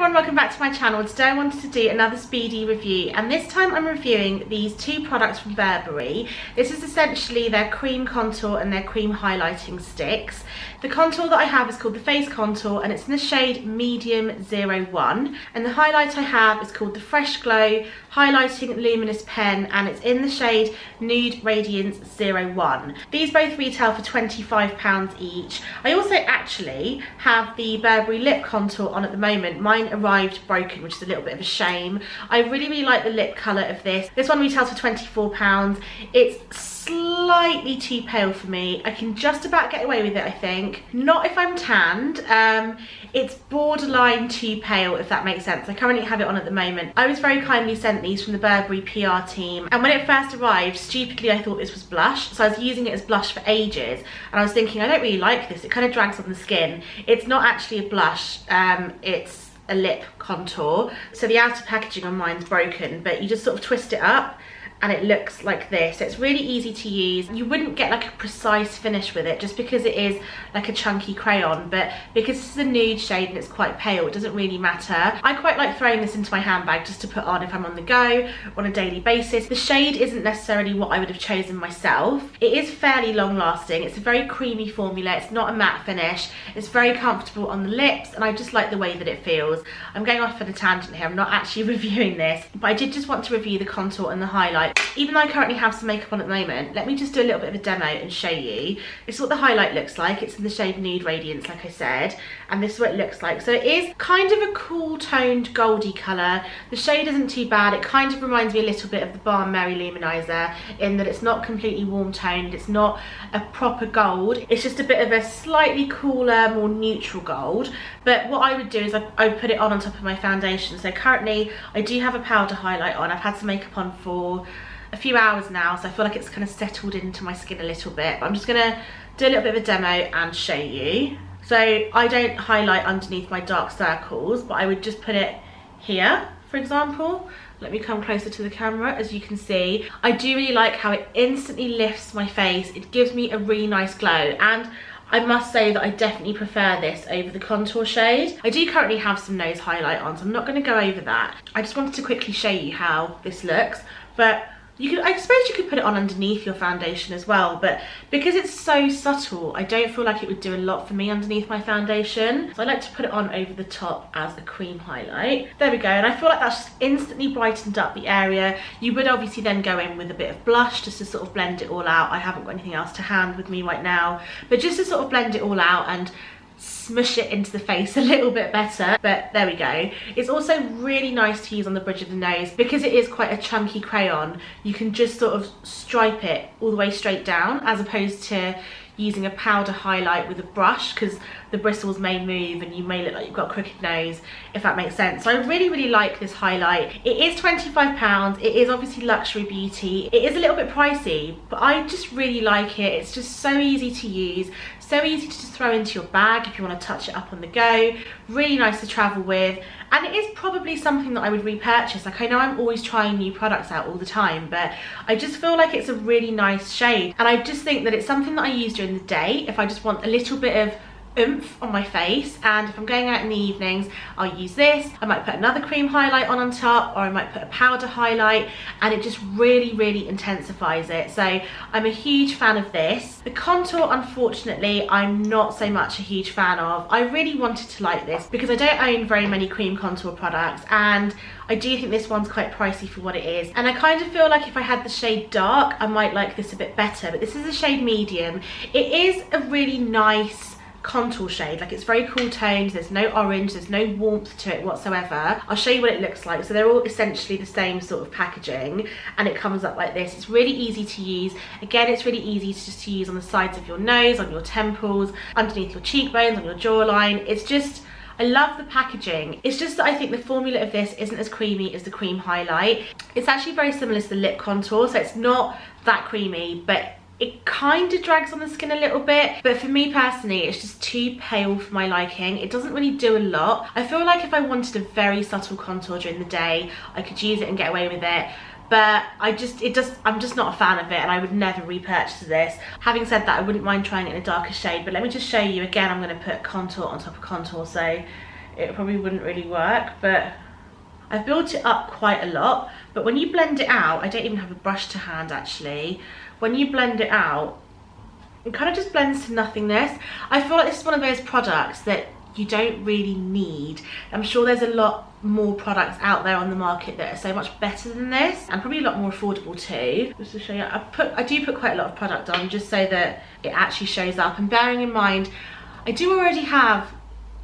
everyone, welcome back to my channel. Today I wanted to do another Speedy review, and this time I'm reviewing these two products from Burberry. This is essentially their cream contour and their cream highlighting sticks. The contour that I have is called the Face Contour and it's in the shade Medium 01, and the highlight I have is called the Fresh Glow Highlighting Luminous Pen and it's in the shade Nude Radiance 01. These both retail for £25 each. I also actually have the Burberry lip contour on at the moment. Mine arrived broken, which is a little bit of a shame. I really like the lip colour of this. This one retails for £24. It's slightly too pale for me. I can just about get away with it, I think. Not if I'm tanned. It's borderline too pale, if that makes sense. I currently have it on at the moment. I was very kindly sent these from the Burberry PR team, and when it first arrived, stupidly I thought this was blush, so I was using it as blush for ages, and I was thinking, I don't really like this. It kind of drags on the skin. It's not actually a blush. It's a lip contour. So the outer packaging on mine's broken, but you just sort of twist it up and it looks like this. It's really easy to use. You wouldn't get like a precise finish with it just because it is like a chunky crayon, but because this is a nude shade and it's quite pale, it doesn't really matter. I quite like throwing this into my handbag just to put on if I'm on the go on a daily basis. The shade isn't necessarily what I would have chosen myself. It is fairly long lasting. It's a very creamy formula. It's not a matte finish. It's very comfortable on the lips and I just like the way that it feels. I'm going off on a tangent here. I'm not actually reviewing this, but I did just want to review the contour and the highlight. Even though I currently have some makeup on at the moment, let me just do a little bit of a demo and show you. This is what the highlight looks like. It's in the shade Nude Radiance, like I said, and this is what it looks like. So it is kind of a cool toned goldy colour. The shade isn't too bad. It kind of reminds me a little bit of the Balm Mary Luminizer in that it's not completely warm toned. It's not a proper gold. It's just a bit of a slightly cooler, more neutral gold. But what I would do is I would put it on top of my foundation. So currently I do have a powder highlight on. I've had some makeup on for a few hours now, so I feel like it's kind of settled into my skin a little bit, but I'm just gonna do a little bit of a demo and show you. So I don't highlight underneath my dark circles, but I would just put it here, for example. Let me come closer to the camera. As you can see, I do really like how it instantly lifts my face. It gives me a really nice glow, and I must say that I definitely prefer this over the contour shade. I do currently have some nose highlight on, so I'm not going to go over that. I just wanted to quickly show you how this looks, but I suppose you could put it on underneath your foundation as well, but because it's so subtle, I don't feel like it would do a lot for me underneath my foundation. So I like to put it on over the top as a cream highlight. There we go, and I feel like that's just instantly brightened up the area. You would obviously then go in with a bit of blush just to sort of blend it all out. I haven't got anything else to hand with me right now, but just to sort of blend it all out and smush it into the face a little bit better. But there we go. It's also really nice to use on the bridge of the nose because it is quite a chunky crayon. You can just sort of stripe it all the way straight down as opposed to using a powder highlight with a brush, because the bristles may move and you may look like you've got a crooked nose, if that makes sense. So I really like this highlight. It is £25. It is obviously luxury beauty. It is a little bit pricey, but I just really like it. It's just so easy to use, so easy to just throw into your bag if you want to touch it up on the go. Really nice to travel with, and it is probably something that I would repurchase. Like, I know I'm always trying new products out all the time, but I just feel like it's a really nice shade, and I just think that it's something that I use during the day if I just want a little bit of oomph on my face, and if I'm going out in the evenings, I'll use this. I might put another cream highlight on top, or I might put a powder highlight, and it just really intensifies it. So I'm a huge fan of this. The contour, unfortunately, I'm not so much a huge fan of. I really wanted to like this because I don't own very many cream contour products, and I do think this one's quite pricey for what it is, and I kind of feel like if I had the shade dark, I might like this a bit better, but this is a shade medium. It is a really nice contour shade. Like, it's very cool toned. There's no orange, there's no warmth to it whatsoever. I'll show you what it looks like. So they're all essentially the same sort of packaging, and it comes up like this. It's really easy to use. Again, it's really easy to just use on the sides of your nose, on your temples, underneath your cheekbones, on your jawline. It's just, I love the packaging. It's just that I think the formula of this isn't as creamy as the cream highlight. It's actually very similar to the lip contour, so it's not that creamy, but it kind of drags on the skin a little bit. But for me personally, it's just too pale for my liking. It doesn't really do a lot. I feel like if I wanted a very subtle contour during the day, I could use it and get away with it. But I'm just not a fan of it, and I would never repurchase this. Having said that, I wouldn't mind trying it in a darker shade, but let me just show you again. I'm going to put contour on top of contour, so it probably wouldn't really work, but I've built it up quite a lot. But when you blend it out, I don't even have a brush to hand actually. When you blend it out, it kind of just blends to nothingness. I feel like this is one of those products that you don't really need. I'm sure there's a lot more products out there on the market that are so much better than this, and probably a lot more affordable too. Just to show you, I do put quite a lot of product on just so that it actually shows up. And bearing in mind, I do already have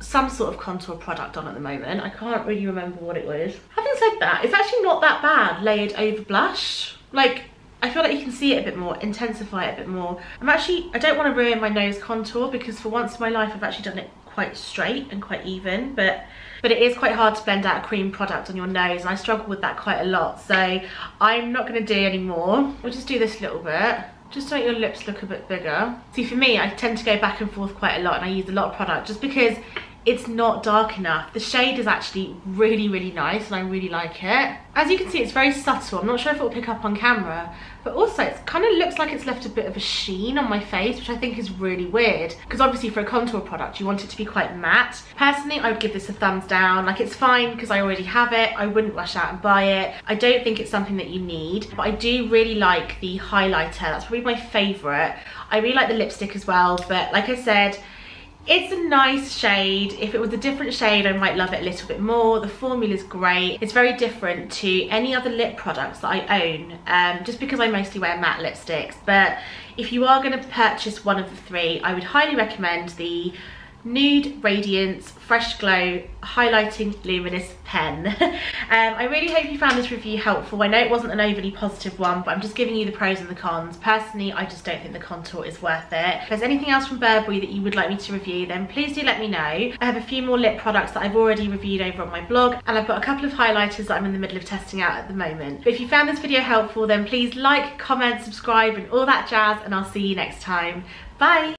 some sort of contour product on at the moment. I can't really remember what it was. Having said that, it's actually not that bad layered over blush. Like, I feel like you can see it a bit more, intensify it a bit more. I don't want to ruin my nose contour, because for once in my life I've actually done it quite straight and quite even, but it is quite hard to blend out a cream product on your nose, and I struggle with that quite a lot, so I'm not going to do any more. We'll just do this little bit, just to make your lips look a bit bigger. See, for me, I tend to go back and forth quite a lot, and I use a lot of product just because it's not dark enough. The shade is actually really, really nice, and I really like it. As you can see, it's very subtle. I'm not sure if it will pick up on camera, but also it kind of looks like it's left a bit of a sheen on my face, which I think is really weird, because obviously for a contour product you want it to be quite matte. Personally, I would give this a thumbs down. Like, it's fine because I already have it. I wouldn't rush out and buy it. I don't think it's something that you need, but I do really like the highlighter. That's probably my favourite. I really like the lipstick as well, but like I said, it's a nice shade. If it was a different shade, I might love it a little bit more. The formula's great. It's very different to any other lip products that I own, just because I mostly wear matte lipsticks. But if you are going to purchase one of the three, I would highly recommend the Nude Radiance Fresh Glow Highlighting Luminous Pen. I really hope you found this review helpful. I know it wasn't an overly positive one, but I'm just giving you the pros and the cons. Personally, I just don't think the contour is worth it. If there's anything else from Burberry that you would like me to review, then please do let me know. I have a few more lip products that I've already reviewed over on my blog, and I've got a couple of highlighters that I'm in the middle of testing out at the moment. But if you found this video helpful, then please like, comment, subscribe, and all that jazz, and I'll see you next time. Bye!